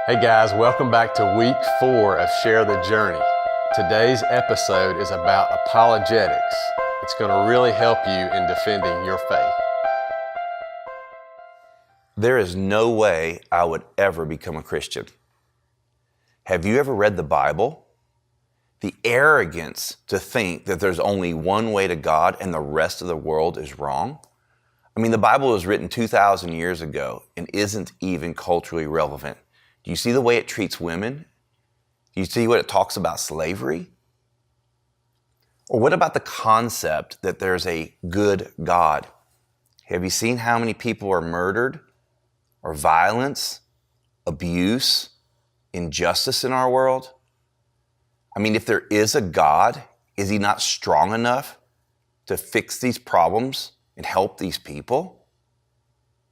Hey guys, welcome back to week 4 of Share the Journey. Today's episode is about apologetics. It's going to really help you in defending your faith. There is no way I would ever become a Christian. Have you ever read the Bible? The arrogance to think that there's only one way to God and the rest of the world is wrong. I mean, the Bible was written 2,000 years ago and isn't even culturally relevant. Do you see the way it treats women? Do you see what it talks about slavery? Or what about the concept that there's a good God? Have you seen how many people are murdered, or violence, abuse, injustice in our world? I mean, if there is a God, is he not strong enough to fix these problems and help these people?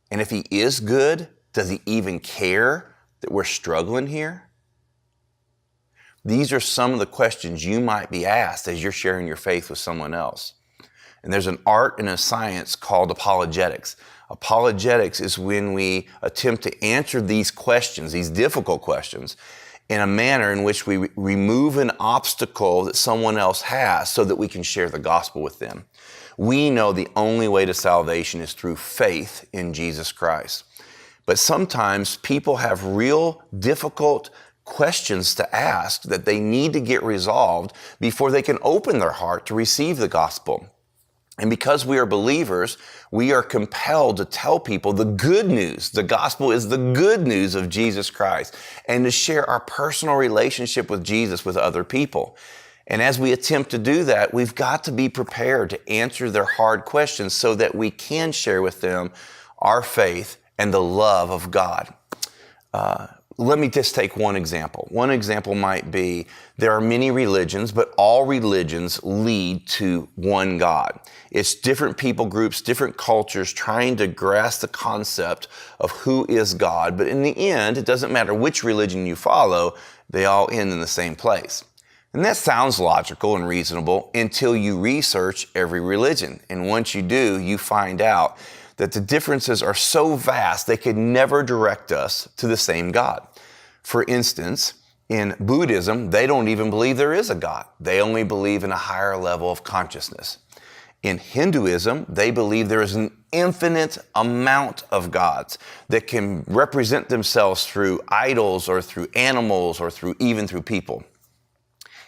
And if he is good, does he even care that we're struggling here? These are some of the questions you might be asked as you're sharing your faith with someone else. And there's an art and a science called apologetics. Apologetics is when we attempt to answer these questions, these difficult questions, in a manner in which we remove an obstacle that someone else has so that we can share the gospel with them. We know the only way to salvation is through faith in Jesus Christ. But sometimes people have real difficult questions to ask that they need to get resolved before they can open their heart to receive the gospel. And because we are believers, we are compelled to tell people the good news. The gospel is the good news of Jesus Christ, and to share our personal relationship with Jesus with other people. And as we attempt to do that, we've got to be prepared to answer their hard questions so that we can share with them our faith and the love of God. Let me just take one example. One example might be there are many religions, but all religions lead to one God. It's different people groups, different cultures trying to grasp the concept of who is God. But in the end, it doesn't matter which religion you follow, they all end in the same place. And that sounds logical and reasonable until you research every religion. And once you do, you find out that the differences are so vast they could never direct us to the same God. For instance, in Buddhism, they don't even believe there is a God. They only believe in a higher level of consciousness. In Hinduism, they believe there is an infinite amount of gods that can represent themselves through idols or through animals or even through people.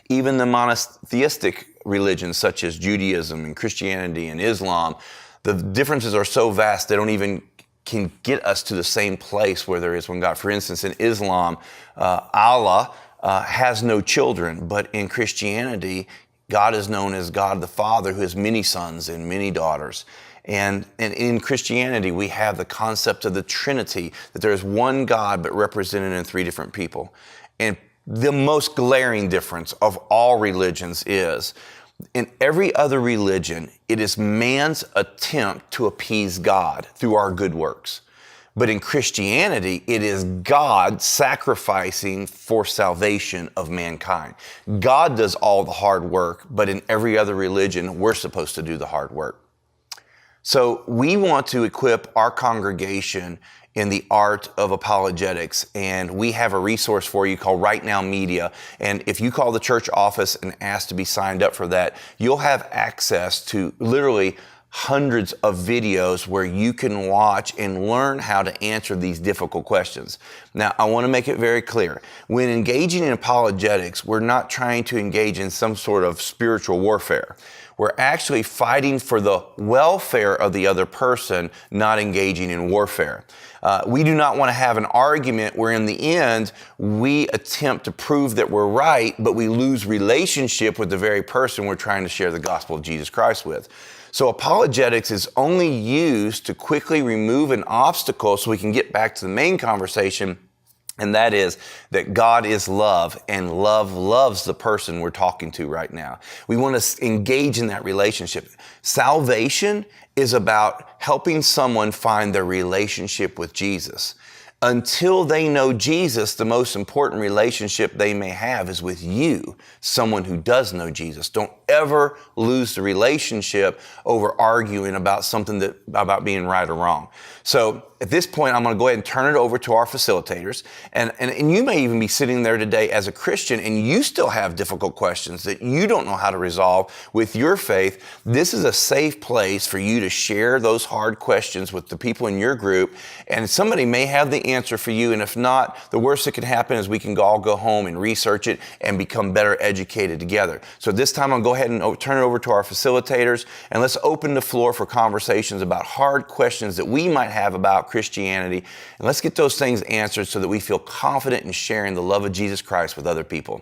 Even the monotheistic religions such as Judaism and Christianity and Islam, the differences are so vast they don't even can get us to the same place where there is one God. For instance, in Islam, Allah has no children, but in Christianity, God is known as God the Father, who has many sons and many daughters. And in Christianity, we have the concept of the Trinity, that there is one God but represented in 3 different people. And the most glaring difference of all religions is, in every other religion, it is man's attempt to appease God through our good works. But in Christianity, it is God sacrificing for salvation of mankind. God does all the hard work, but in every other religion, we're supposed to do the hard work. So we want to equip our congregation in the art of apologetics, and we have a resource for you called Right Now Media. And if you call the church office and ask to be signed up for that, you'll have access to literally hundreds of videos where you can watch and learn how to answer these difficult questions. Now, I want to make it very clear. When engaging in apologetics, we're not trying to engage in some sort of spiritual warfare. We're actually fighting for the welfare of the other person, not engaging in warfare. We do not want to have an argument where in the end we attempt to prove that we're right, but we lose relationship with the very person we're trying to share the gospel of Jesus Christ with. So apologetics is only used to quickly remove an obstacle so we can get back to the main conversation. And that is that God is love, and love loves the person we're talking to right now. We want to engage in that relationship. Salvation is about helping someone find their relationship with Jesus. Until they know Jesus, the most important relationship they may have is with you, someone who does know Jesus. Don't ever lose the relationship over arguing about something about being right or wrong. So At this point, I'm going to go ahead and turn it over to our facilitators. And you may even be sitting there today as a Christian and you still have difficult questions that you don't know how to resolve with your faith. This is a safe place for you to share those hard questions with the people in your group. And somebody may have the answer for you. And if not, the worst that could happen is we can all go home and research it and become better educated together. So this time I'll go ahead and turn it over to our facilitators, and let's open the floor for conversations about hard questions that we might have about Christianity. And let's get those things answered so that we feel confident in sharing the love of Jesus Christ with other people.